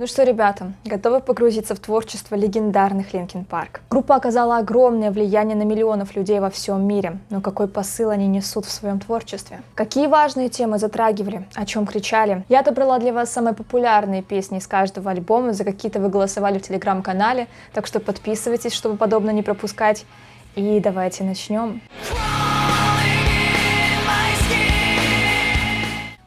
Ну что, ребята, готовы погрузиться в творчество легендарных Linkin Park? Группа оказала огромное влияние на миллионов людей во всем мире, но какой посыл они несут в своем творчестве? Какие важные темы затрагивали, о чем кричали? Я отобрала для вас самые популярные песни из каждого альбома, за какие-то вы голосовали в телеграм-канале, так что подписывайтесь, чтобы подобное не пропускать. И давайте начнем.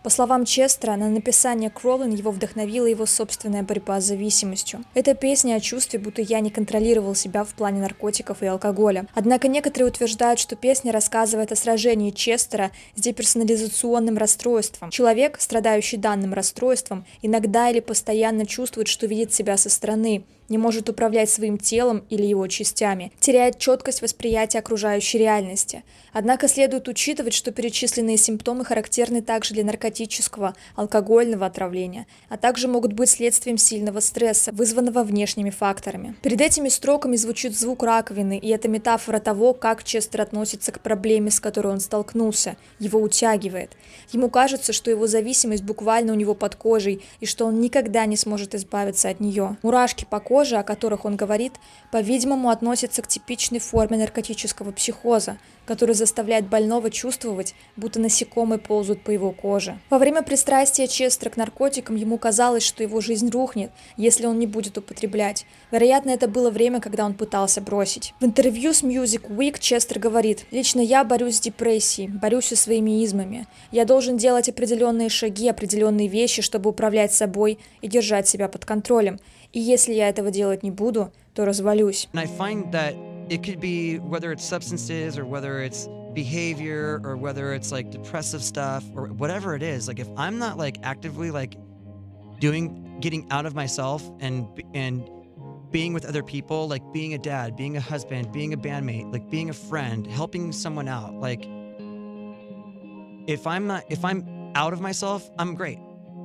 По словам Честера, на написание Crawling его вдохновила его собственная борьба с зависимостью. Это песня о чувстве, будто я не контролировал себя в плане наркотиков и алкоголя. Однако некоторые утверждают, что песня рассказывает о сражении Честера с деперсонализационным расстройством. Человек, страдающий данным расстройством, иногда или постоянно чувствует, что видит себя со стороны, не может управлять своим телом или его частями, теряет четкость восприятия окружающей реальности. Однако следует учитывать, что перечисленные симптомы характерны также для наркотического, алкогольного отравления, а также могут быть следствием сильного стресса, вызванного внешними факторами. Перед этими строками звучит звук раковины, и это метафора того, как Честер относится к проблеме, с которой он столкнулся, его утягивает. Ему кажется, что его зависимость буквально у него под кожей, и что он никогда не сможет избавиться от нее. Мурашки по коже, о которых он говорит, по-видимому, относятся к типичной форме наркотического психоза, который заставляет больного чувствовать, будто насекомые ползают по его коже. Во время пристрастия Честера к наркотикам ему казалось, что его жизнь рухнет, если он не будет употреблять. Вероятно, это было время, когда он пытался бросить. В интервью с Music Week Честер говорит: «Лично я борюсь с депрессией, борюсь со своими измами. Я должен делать определенные шаги, определенные вещи, чтобы управлять собой и держать себя под контролем. И если я этого делать не буду, то развалюсь». It could be whether it's substances or whether it's behavior or whether it's like depressive stuff or whatever it is. Like if I'm not like actively like getting out of myself and being with other people, like being a dad, being a husband, being a bandmate, like being a friend, helping someone out. Like if I'm out of myself, I'm great.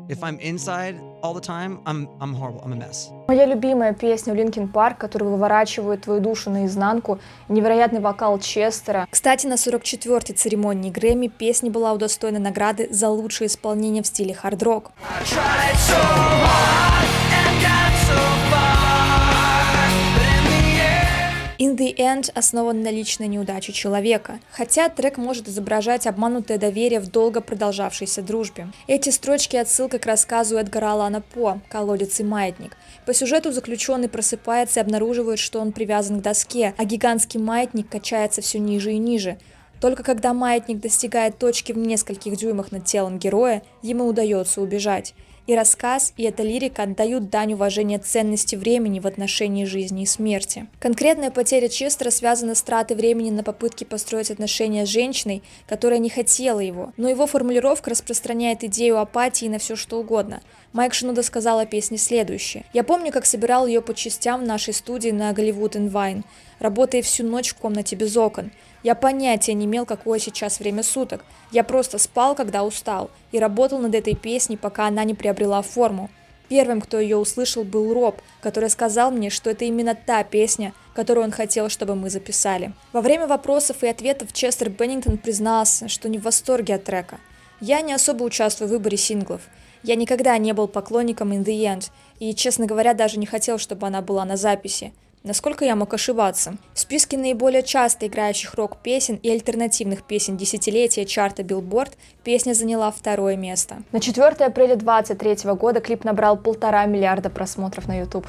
If I'm inside all the time, I'm horrible. I'm a mess. Моя любимая песня у Linkin Park, которая выворачивает твою душу наизнанку, невероятный вокал Честера. Кстати, на 44-й церемонии Грэмми песня была удостоена награды за лучшее исполнение в стиле хард-рок. In the End основан на личной неудаче человека, хотя трек может изображать обманутое доверие в долго продолжавшейся дружбе. Эти строчки — отсылка к рассказу Эдгара Аллана По «Колодец и маятник». По сюжету заключенный просыпается и обнаруживает, что он привязан к доске, а гигантский маятник качается все ниже и ниже. Только когда маятник достигает точки в нескольких дюймах над телом героя, ему удается убежать. И рассказ, и эта лирика отдают дань уважения ценности времени в отношении жизни и смерти. Конкретная потеря Честера связана с тратой времени на попытке построить отношения с женщиной, которая не хотела его, но его формулировка распространяет идею апатии на все что угодно. Майк Шинода сказал о песне следующее: «Я помню, как собирал ее по частям в нашей студии на Голливуд and Vine, работая всю ночь в комнате без окон. Я понятия не имел, какое сейчас время суток. Я просто спал, когда устал, и работал над этой песней, пока она не приобрела форму. Первым, кто ее услышал, был Роб, который сказал мне, что это именно та песня, которую он хотел, чтобы мы записали». Во время вопросов и ответов Честер Беннингтон признался, что не в восторге от трека. «Я не особо участвую в выборе синглов. Я никогда не был поклонником In The End, и, честно говоря, даже не хотел, чтобы она была на записи. Насколько я мог ошибаться?» В списке наиболее часто играющих рок-песен и альтернативных песен десятилетия чарта Billboard песня заняла 2-е место. На 4 апреля 2023 года клип набрал 1,5 миллиарда просмотров на YouTube.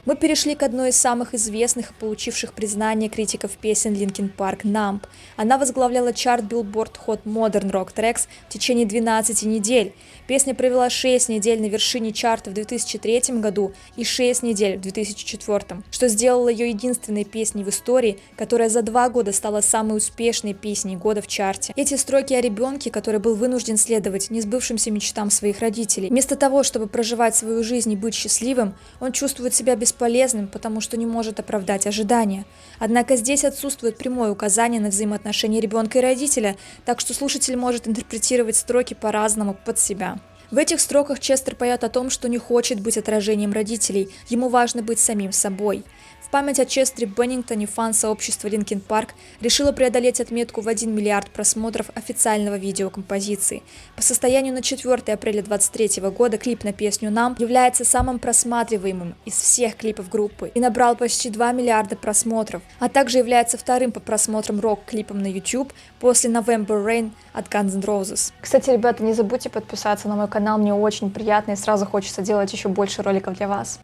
Мы перешли к одной из самых известных и получивших признание критиков песен Linkin Park Numb. Она возглавляла чарт Billboard Hot Modern Rock Tracks в течение 12 недель. Песня провела 6 недель на вершине чарта в 2003 году и 6 недель в 2004, что сделало ее единственной песней в истории, которая за 2 года стала самой успешной песней года в чарте. Эти строки о ребенке, который был вынужден следовать несбывшимся мечтам своих родителей. Вместо того, чтобы проживать свою жизнь и быть счастливым, он чувствует себя бесполезным, потому что не может оправдать ожидания. Однако здесь отсутствует прямое указание на взаимоотношения ребенка и родителя, так что слушатель может интерпретировать строки по-разному под себя. В этих строках Честер поет о том, что не хочет быть отражением родителей, ему важно быть самим собой. В память о Честере Беннингтоне фан-сообщество Linkin Park решило преодолеть отметку в 1 миллиард просмотров официального видео композиции. По состоянию на 4 апреля 2023 года клип на песню «Numb» является самым просматриваемым из всех клипов группы и набрал почти 2 миллиарда просмотров, а также является вторым по просмотрам рок-клипом на YouTube после November Rain от Guns N' Roses. Кстати, ребята, не забудьте подписаться на мой канал, мне очень приятно и сразу хочется делать еще больше роликов для вас.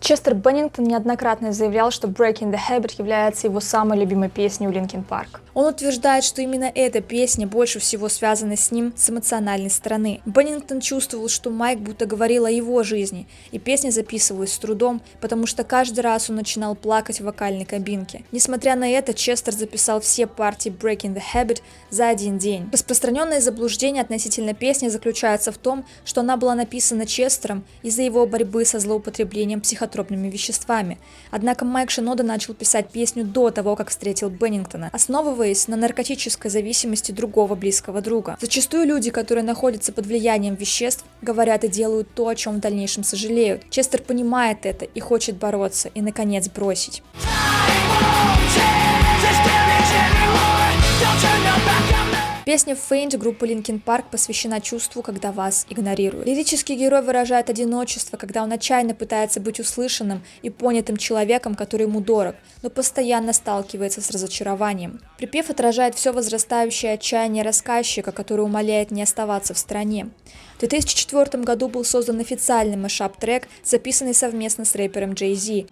Честер Беннингтон неоднократно заявлял, что Breaking the Habit является его самой любимой песней у Linkin Park. Он утверждает, что именно эта песня больше всего связана с ним с эмоциональной стороны. Беннингтон чувствовал, что Майк будто говорил о его жизни, и песня записывалась с трудом, потому что каждый раз он начинал плакать в вокальной кабинке. Несмотря на это, Честер записал все партии Breaking the Habit за один день. Распространенное заблуждение относительно песни заключается в том, что она была написана Честером из-за его борьбы со злоупотреблением психотропными веществами. Однако Майк Шинода начал писать песню до того, как встретил Беннингтона, основываясь на наркотической зависимости другого близкого друга. Зачастую люди, которые находятся под влиянием веществ, говорят и делают то, о чем в дальнейшем сожалеют. Честер понимает это и хочет бороться и, наконец, бросить. Песня «Faint» группы Linkin Park посвящена чувству, когда вас игнорируют. Лирический герой выражает одиночество, когда он отчаянно пытается быть услышанным и понятым человеком, который ему дорог, но постоянно сталкивается с разочарованием. Припев отражает все возрастающее отчаяние рассказчика, который умоляет не оставаться в стороне. В 2004 году был создан официальный мэшап-трек, записанный совместно с рэпером Jay-Z.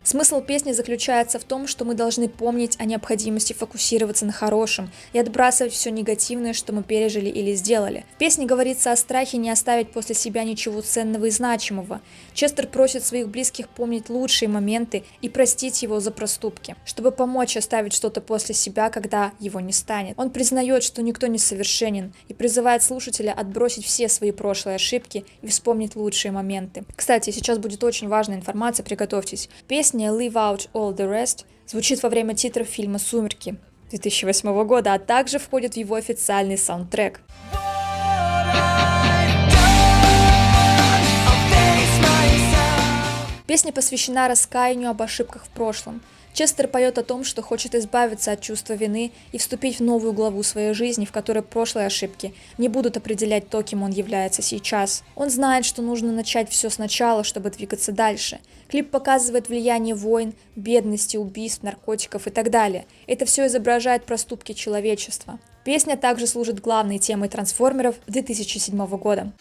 Смысл песни заключается в том, что мы должны помнить о необходимости фокусироваться на хорошем и отбрасывать все негативное, что мы пережили или сделали. В песне говорится о страхе не оставить после себя ничего ценного и значимого. Честер просит своих близких помнить лучшие моменты и простить его за проступки, чтобы помочь оставить что-то после себя, когда его не станет. Он признает, что никто не совершенен, и призывает слушателя отбросить все свои прошлые ошибки и вспомнить лучшие моменты. Кстати, сейчас будет очень важная информация, приготовьтесь. Песня «Leave out all the rest» звучит во время титров фильма «Сумерки» 2008 года, а также входит в его официальный саундтрек. Песня посвящена раскаянию об ошибках в прошлом. Честер поет о том, что хочет избавиться от чувства вины и вступить в новую главу своей жизни, в которой прошлые ошибки не будут определять то, кем он является сейчас. Он знает, что нужно начать все сначала, чтобы двигаться дальше. Клип показывает влияние войн, бедности, убийств, наркотиков и так далее. Это все изображает проступки человечества. Песня также служит главной темой трансформеров 2007 года.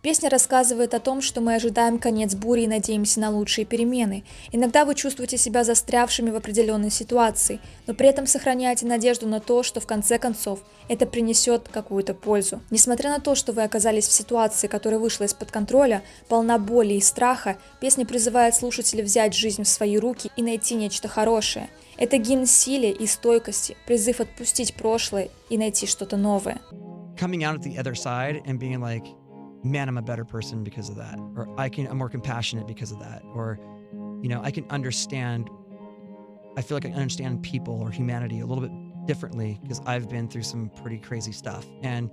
Песня рассказывает о том, что мы ожидаем конец бури и надеемся на лучшие перемены. Иногда вы чувствуете себя застрявшими в определенной ситуации, но при этом сохраняете надежду на то, что в конце концов это принесет какую-то пользу. Несмотря на то, что вы оказались в ситуации, которая вышла из-под контроля, полна боли и страха, песня призывает слушателя взять жизнь в свои руки и найти нечто хорошее. Это гимн силе и стойкости, призыв отпустить прошлое и найти что-то новое. Coming out at the other side and being like, man, I'm a better person because of that, or I'm more compassionate because of that, or, you know, I can understand, I feel like I understand people or humanity a little bit differently because I've been through some pretty crazy stuff, and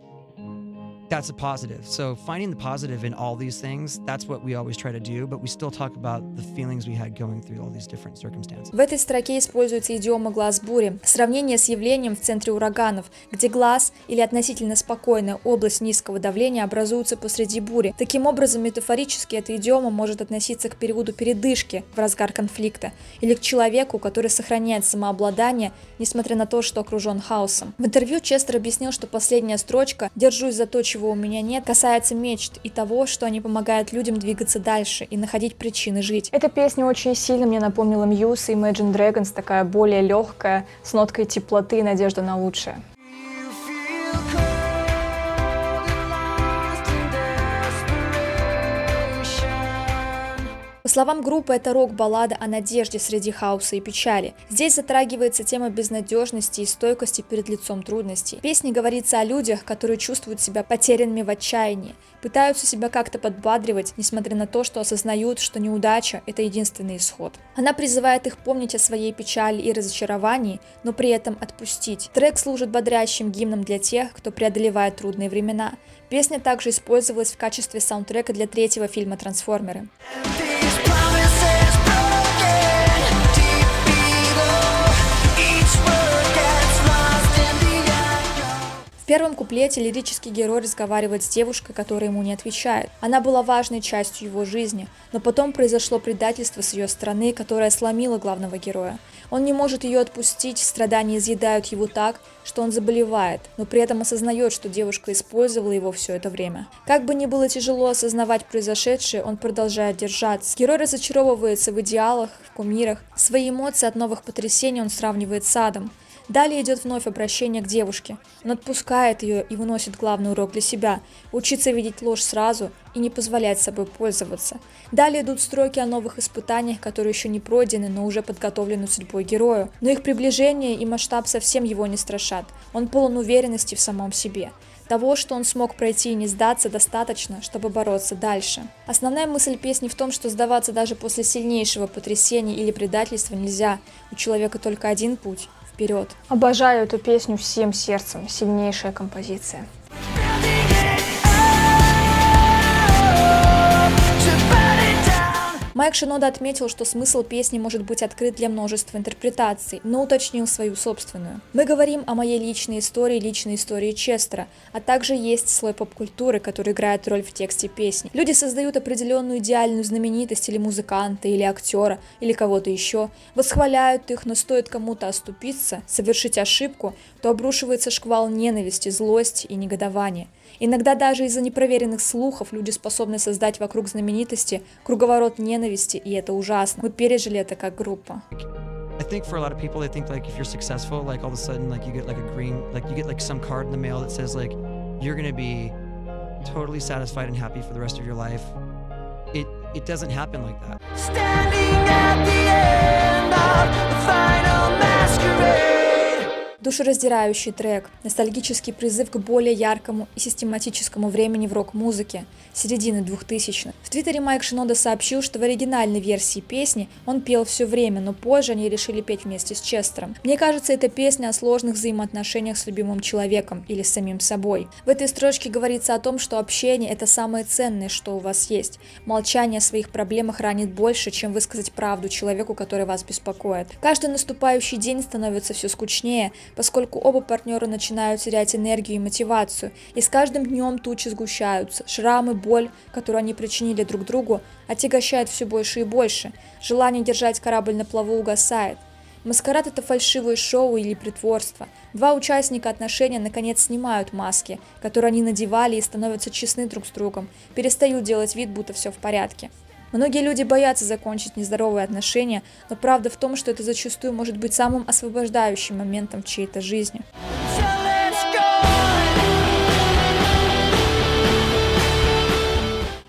that's a positive. So finding the positive in all these things, that's what we always try to do, but we still talk about the feelings we had going through all these different circumstances. В этой строке используется идиома «глаз бури», сравнение с явлением в центре ураганов, где глаз или относительно спокойная область низкого давления образуются посреди бури. Таким образом, метафорически эта идиома может относиться к периоду передышки в разгар конфликта или к человеку, который сохраняет самообладание, несмотря на то, что окружен хаосом. В интервью Честер объяснил, что последняя строчка «держусь за то, чего у меня нет», касается мечт и того, что они помогают людям двигаться дальше и находить причины жить. Эта песня очень сильно мне напомнила Muse и Imagine Dragons, такая более легкая, с ноткой теплоты и надежды на лучшее. По словам группы, это рок-баллада о надежде среди хаоса и печали. Здесь затрагивается тема безнадежности и стойкости перед лицом трудностей. В песне говорится о людях, которые чувствуют себя потерянными в отчаянии, пытаются себя как-то подбадривать, несмотря на то, что осознают, что неудача – это единственный исход. Она призывает их помнить о своей печали и разочаровании, но при этом отпустить. Трек служит бодрящим гимном для тех, кто преодолевает трудные времена. Песня также использовалась в качестве саундтрека для третьего фильма «Трансформеры». В первом куплете лирический герой разговаривает с девушкой, которая ему не отвечает. Она была важной частью его жизни, но потом произошло предательство с ее стороны, которое сломило главного героя. Он не может ее отпустить, страдания изъедают его так, что он заболевает, но при этом осознает, что девушка использовала его все это время. Как бы ни было тяжело осознавать произошедшее, он продолжает держаться. Герой разочаровывается в идеалах, в кумирах. Свои эмоции от новых потрясений он сравнивает с адом. Далее идет вновь обращение к девушке. Он отпускает ее и выносит главный урок для себя – учиться видеть ложь сразу и не позволять собой пользоваться. Далее идут строки о новых испытаниях, которые еще не пройдены, но уже подготовлены судьбой герою. Но их приближение и масштаб совсем его не страшат. Он полон уверенности в самом себе. Того, что он смог пройти и не сдаться, достаточно, чтобы бороться дальше. Основная мысль песни в том, что сдаваться даже после сильнейшего потрясения или предательства нельзя. У человека только один путь – вперед. Обожаю эту песню всем сердцем. Сильнейшая композиция. Майк Шинода отметил, что смысл песни может быть открыт для множества интерпретаций, но уточнил свою собственную. Мы говорим о моей личной истории Честера, а также есть слой поп-культуры, который играет роль в тексте песни. Люди создают определенную идеальную знаменитость или музыканта, или актера, или кого-то еще, восхваляют их, но стоит кому-то оступиться, совершить ошибку, то обрушивается шквал ненависти, злости и негодования. Иногда даже из-за непроверенных слухов люди способны создать вокруг знаменитости круговорот ненависти, и это ужасно. Мы пережили это как группа. I think for a lot of people, they think like if you're successful, like all of a sudden, like you get like a green, like you get like some card in the mail that says like you're gonna be totally satisfied and happy for the rest of your life. It doesn't happen like that. Standing at the end of the final masquerade. Душераздирающий трек, ностальгический призыв к более яркому и систематическому времени в рок-музыке, середины 2000-х. В твиттере Майк Шинода сообщил, что в оригинальной версии песни он пел все время, но позже они решили петь вместе с Честером. Мне кажется, это песня о сложных взаимоотношениях с любимым человеком или с самим собой. В этой строчке говорится о том, что общение – это самое ценное, что у вас есть. Молчание о своих проблемах ранит больше, чем высказать правду человеку, который вас беспокоит. Каждый наступающий день становится все скучнее, поскольку оба партнера начинают терять энергию и мотивацию, и с каждым днем тучи сгущаются, шрамы, боль, которую они причинили друг другу, отягощают все больше и больше, желание держать корабль на плаву угасает. Маскарад – это фальшивое шоу или притворство. Два участника отношений наконец снимают маски, которые они надевали, и становятся честны друг с другом, перестают делать вид, будто все в порядке. Многие люди боятся закончить нездоровые отношения, но правда в том, что это зачастую может быть самым освобождающим моментом в чьей-то жизни.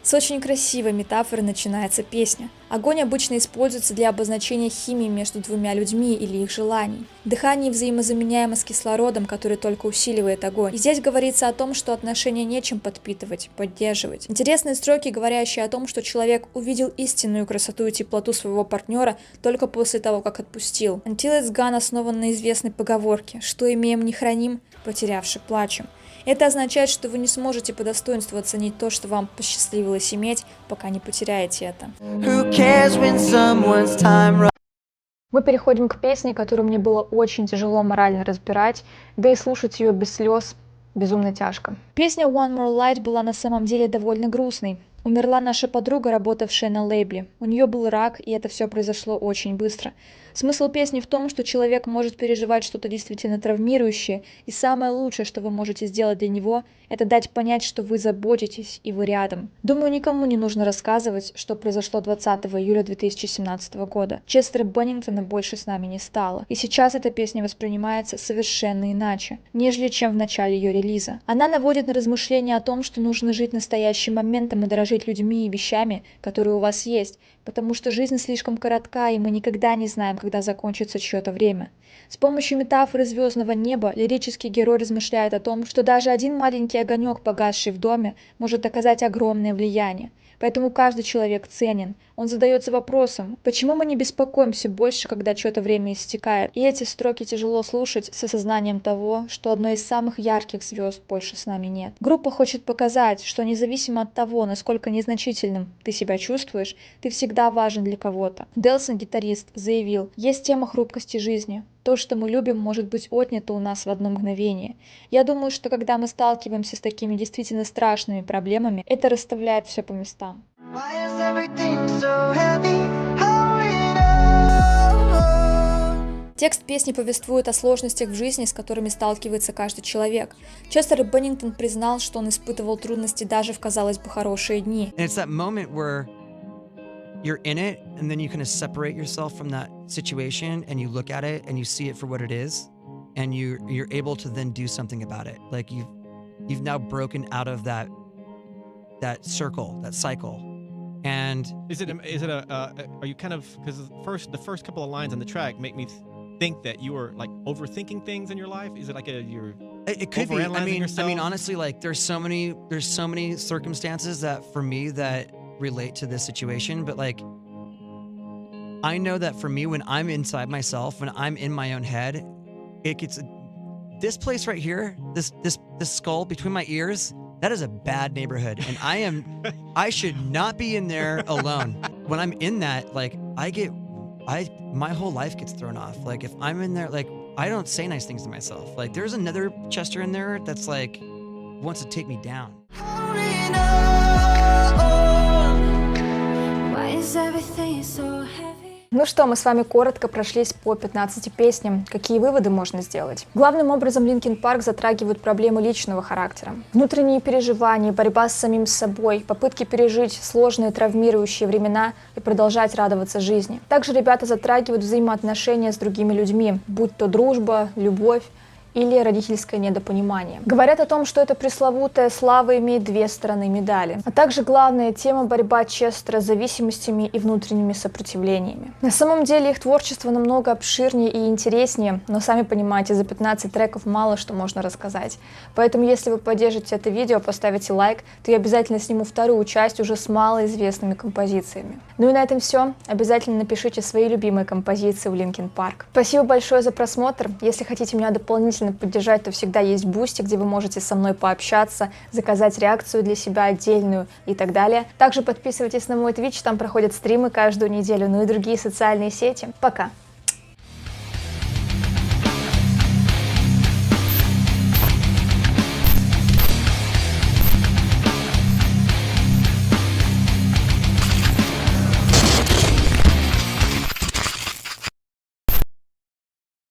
С очень красивой метафоры начинается песня. Огонь обычно используется для обозначения химии между двумя людьми или их желаний. Дыхание взаимозаменяемо с кислородом, который только усиливает огонь. И здесь говорится о том, что отношения нечем подпитывать, поддерживать. Интересные строки, говорящие о том, что человек увидел истинную красоту и теплоту своего партнера только после того, как отпустил. Until It's Gone основан на известной поговорке «Что имеем, не храним, потерявши плачем». Это означает, что вы не сможете по достоинству оценить то, что вам посчастливилось иметь, пока не потеряете это. Мы переходим к песне, которую мне было очень тяжело морально разбирать, да и слушать ее без слез безумно тяжко. Песня One More Light была на самом деле довольно грустной. Умерла наша подруга, работавшая на лейбле. У нее был рак, и это все произошло очень быстро. Смысл песни в том, что человек может переживать что-то действительно травмирующее, и самое лучшее, что вы можете сделать для него, это дать понять, что вы заботитесь и вы рядом. Думаю, никому не нужно рассказывать, что произошло 20 июля 2017 года. Честера Беннингтона больше с нами не стало, и сейчас эта песня воспринимается совершенно иначе, нежели чем в начале ее релиза. Она наводит на размышления о том, что нужно жить настоящим моментом и дорожить людьми и вещами, которые у вас есть, потому что жизнь слишком коротка, и мы никогда не знаем, когда закончится чье-то время. С помощью метафоры звездного неба лирический герой размышляет о том, что даже один маленький огонек, погасший в доме, может оказать огромное влияние. Поэтому каждый человек ценен. Он задается вопросом, почему мы не беспокоимся больше, когда чье-то время истекает. И эти строки тяжело слушать с осознанием того, что одной из самых ярких звезд больше с нами нет. Группа хочет показать, что независимо от того, насколько незначительным ты себя чувствуешь, ты всегда важен для кого-то. Делсон, гитарист, заявил, есть тема хрупкости жизни. То, что мы любим, может быть отнято у нас в одно мгновение. Я думаю, что когда мы сталкиваемся с такими действительно страшными проблемами, это расставляет все по местам. Текст песни повествует о сложностях в жизни, с которыми сталкивается каждый человек. Честер Беннингтон признал, что он испытывал трудности даже в, казалось бы, хорошие дни. And it's that moment where you're in it and then you kind of separate yourself from that situation and you look at it and you see it for what it is and you're able to then do something about it. Like you've now broken out of that circle, that cycle. And are you kind of, because the first couple of lines on the track make me think that you were like overthinking things in your life? Is it like it could be. Yourself? I mean, honestly, like there's so many circumstances that for me that relate to this situation, but like I know that for me, when I'm inside myself, when I'm in my own head, it gets this place right here, this skull between my ears. That is a bad neighborhood, and I should not be in there alone. When I'm in that, like my whole life gets thrown off. Like if I'm in there, like I don't say nice things to myself. Like there's another Chester in there that's like wants to take me down. Why is everything so heavy? Ну что, мы с вами коротко прошлись по 15 песням. Какие выводы можно сделать? Главным образом Linkin Park затрагивают проблемы личного характера. Внутренние переживания, борьба с самим собой, попытки пережить сложные травмирующие времена и продолжать радоваться жизни. Также ребята затрагивают взаимоотношения с другими людьми, будь то дружба, любовь или родительское недопонимание. Говорят о том, что эта пресловутая слава имеет две стороны медали. А также главная тема — борьба Честера с зависимостями и внутренними сопротивлениями. На самом деле их творчество намного обширнее и интереснее, но сами понимаете, за 15 треков мало что можно рассказать. Поэтому если вы поддержите это видео, поставите лайк, то я обязательно сниму вторую часть уже с малоизвестными композициями. Ну и на этом все. Обязательно напишите свои любимые композиции у Linkin Park. Спасибо большое за просмотр. Если хотите меня дополнительно поддержать, то всегда есть Boosty, где вы можете со мной пообщаться, заказать реакцию для себя отдельную и так далее. Также подписывайтесь на мой Twitch, там проходят стримы каждую неделю, ну и другие социальные сети. Пока!